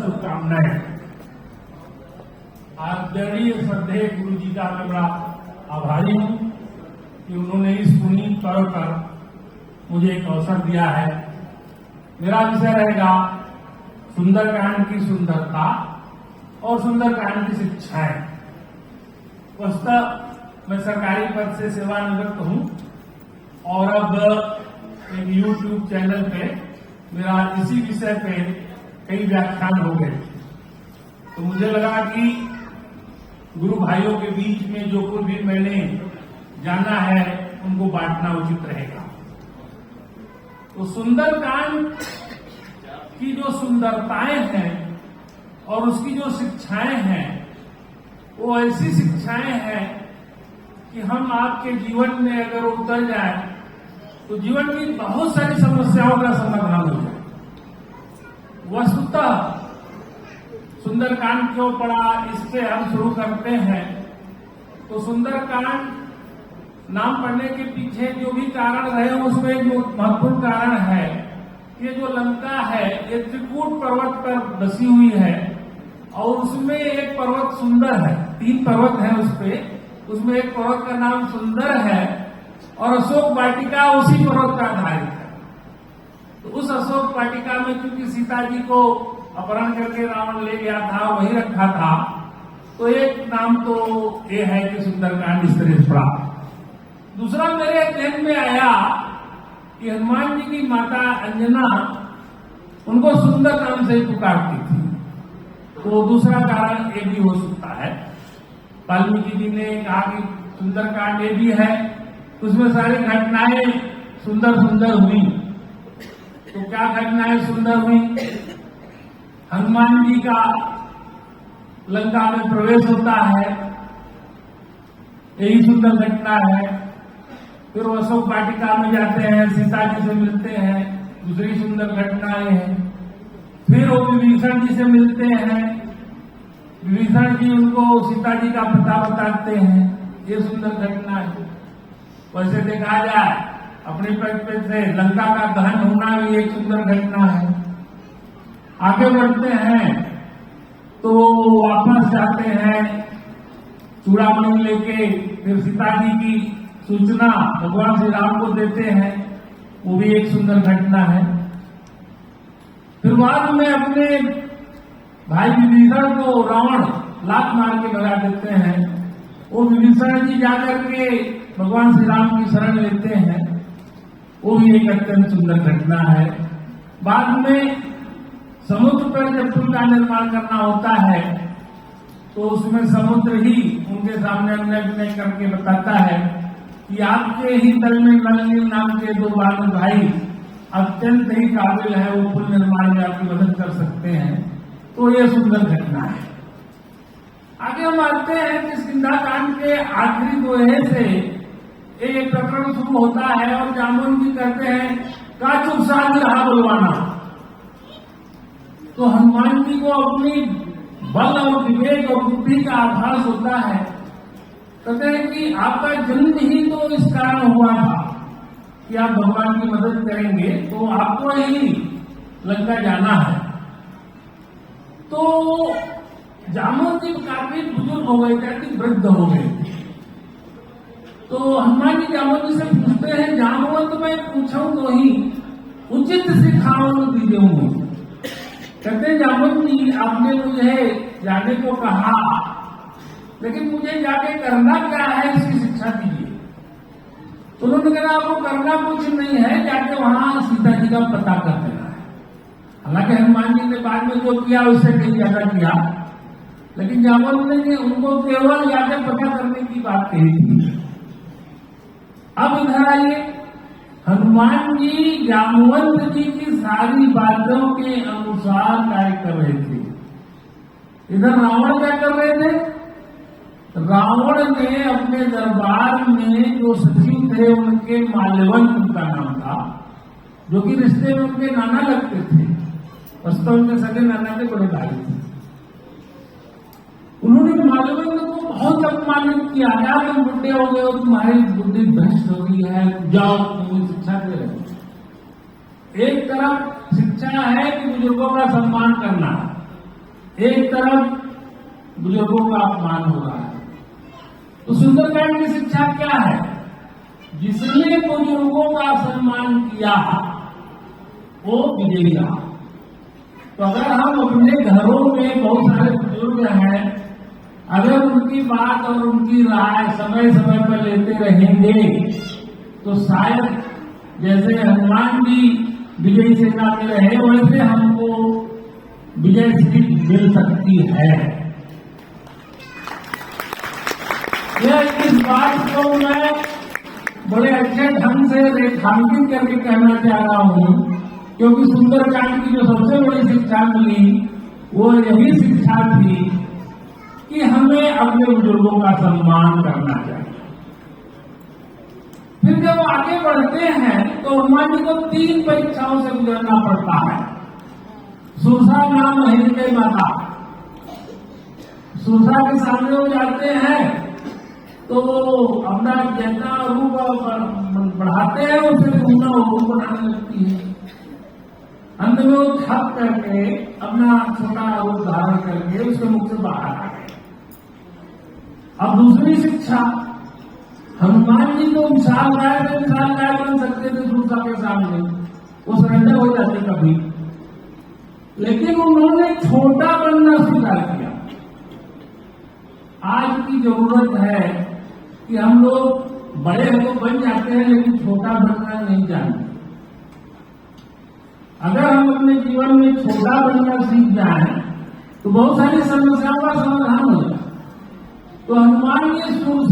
शुभकामनाएं। आदरणीय श्रद्धेय गुरु जी का मैं बड़ा आभारी हूं कि उन्होंने इस पुनीत पर्व पर मुझे एक अवसर दिया है। मेरा विषय रहेगा सुंदरकांड की सुंदरता और सुंदरकांड की शिक्षाएं। वस्तुतः मैं सरकारी पद से सेवानिवृत्त हूं और अब एक YouTube चैनल पे मेरा इसी विषय पे कई व्याख्यान हो गए, तो मुझे लगा कि गुरु भाइयों के बीच में जो कुछ भी मैंने जाना है उनको बांटना उचित रहेगा। तो सुंदरकांड की जो सुंदरताएं हैं और उसकी जो शिक्षाएं हैं वो ऐसी शिक्षाएं हैं कि हम आपके जीवन में अगर उतर जाए तो जीवन की बहुत सारी समस्याओं का समाधान हो जाए। वस्तुतः सुंदरकांड क्यों पढ़ा, इससे हम शुरू करते हैं। तो सुंदरकांड नाम पढ़ने के पीछे जो भी कारण रहे उसमें जो महत्वपूर्ण कारण है, ये जो लंका है ये त्रिकूट पर्वत पर बसी हुई है और उसमें एक पर्वत सुंदर है। 3 पर्वत है उसमें एक पर्वत का नाम सुंदर है और अशोक वाटिका उसी पर्वत का आधारित है। तो उस अशोक वाटिका में क्योंकि सीता जी को अपहरण करके रावण ले गया था, वही रखा था, तो एक नाम तो ये है कि सुंदरकांड इस तरह से पड़ा। दूसरा मेरे ध्यान में आया कि हनुमान जी की माता अंजना उनको सुंदर नाम से पुकारती थी, तो दूसरा कारण ये भी हो सकता है। वाल्मीकि जी ने कहा कि सुंदरकांड ये भी है, उसमें सारी घटनाएं सुंदर सुंदर हुई। तो क्या घटनाएं सुंदर हुई? हनुमान जी का लंका में प्रवेश होता है, यही सुंदर घटना है। फिर वो अशोक वाटिका में जाते हैं, सीता जी से मिलते हैं, दूसरी सुंदर घटनाएं हैं। फिर वो विभीषण जी से मिलते हैं, विभीषण जी उनको सीता जी का पता बताते हैं, ये सुंदर घटना है। वैसे देखा जाए अपने पर्सपेक्टिव से लंका का दहन होना भी एक सुंदर घटना है। आगे बढ़ते हैं तो वापस जाते हैं चूड़ामणि लेके, फिर सीता जी की सूचना भगवान श्री राम को देते हैं, वो भी एक सुंदर घटना है। फिर बाद में अपने भाई विभीषण को रावण लात मार के भगा देते हैं, वो विभीषण जी जाकर के भगवान श्री राम की शरण लेते हैं, वो भी एक अत्यंत सुंदर घटना है। बाद में समुद्र पर जब पुल का निर्माण करना होता है तो उसमें समुद्र ही उनके सामने अन्य करके बताता है कि आपके ही तल में नल नाम के 2 बालक भाई अत्यंत ही काबिल है, वो पुल निर्माण में आपकी मदद कर सकते हैं। तो ये सुंदर घटना है। आगे हम आते हैं कि सुंदरकांड के आखिरी दोहे से एक प्रकरण शुरू होता है और जामुन जी कहते हैं का चुप साध रहा बुलवाना। तो हनुमान जी को अपनी बल और विवेक और बुद्धि का आभास होता है। कहते हैं कि आपका जन्म ही तो इस कारण हुआ था कि आप भगवान की मदद करेंगे, तो आपको ही लंका जाना है। तो जामुन जी काफी बुजुर्ग हो गए थे, वृद्ध हो गए। तो हनुमान जी जामुन जी से पूछते हैं, जामुन मैं पूछूं तो ही उचित सिखाओ दीजिए। कहते हैं जामुन जी आपने मुझे जाने को कहा, लेकिन मुझे जाके करना क्या है इसकी शिक्षा दीजिए। तो उन्होंने कहा आपको करना कुछ नहीं है, जाके वहां सीता जी का पता कर देना है। हालांकि हनुमान जी ने बाद में जो किया उससे कहीं ज्यादा किया, लेकिन जामुन ने उनको केवल जाके पता करने की बात कही थी। अब इधर आइए, हनुमान जी जामवंत जी की सारी बातों के अनुसार कार्य कर रहे थे। इधर रावण क्या कर रहे थे? रावण ने अपने दरबार में जो सचिव थे उनके माल्यवंत उनका नाम था, जो कि रिश्ते में उनके नाना लगते थे, वास्तव में सगे नाना के बड़े भाई थे। उन्होंने माल्यवंत को बहुत अपमानित किया, क्या तुम बुढ़े हो गए हो, तुम्हारी बुद्धि भ्रष्ट हो गई है, जाओ तुम्हें शिक्षा दे रहे। एक तरफ शिक्षा है कि बुजुर्गों का सम्मान करना, एक तरफ बुजुर्गों का अपमान हो रहा है। तो सुंदरकांड की शिक्षा क्या है? जिसने बुजुर्गों का सम्मान किया वो विजयी रहा। तो अगर हम अपने घरों में बहुत सारे बुजुर्ग हैं, अगर उनकी बात और उनकी राय समय समय पर लेते रहेंगे तो शायद जैसे हनुमान जी विजयी सेना में रहे वैसे हमको विजय श्री मिल सकती है। इस बात को मैं बड़े अच्छे ढंग से रेखांकित करके कहना चाह रहा हूं, क्योंकि सुंदरकांड की जो सबसे बड़ी शिक्षा मिली वो यही शिक्षा थी कि हमें अपने बुजुर्गों का सम्मान करना चाहिए। फिर जब आगे बढ़ते हैं तो हनुमान जी को 3 परीक्षाओं से गुजरना पड़ता है। सुरसा नाम महेंद्र माता, सुरसा के सामने वो जाते हैं तो अपना जैसा रूप बढ़ाते हैं उसे दूसरा रूप बनाने लगती है। अंत में वो छप करके अपना छोटा रूप धारण करके उसके मुख से बाहर आ गए। अब दूसरी शिक्षा, हनुमान जी तो विशाल गाय बन सकते थे सुरसा के सामने, वो सरेंडर हो जाते कभी, लेकिन उन्होंने छोटा बनना स्वीकार किया। आज की जरूरत है कि हम लोग बड़े तो बन जाते हैं लेकिन छोटा बनना नहीं जानते। अगर हम अपने जीवन में छोटा बनना सीख जाएं तो बहुत सारी समस्याओं का समाधान हो जाए। तो हनुमान जी सुरसा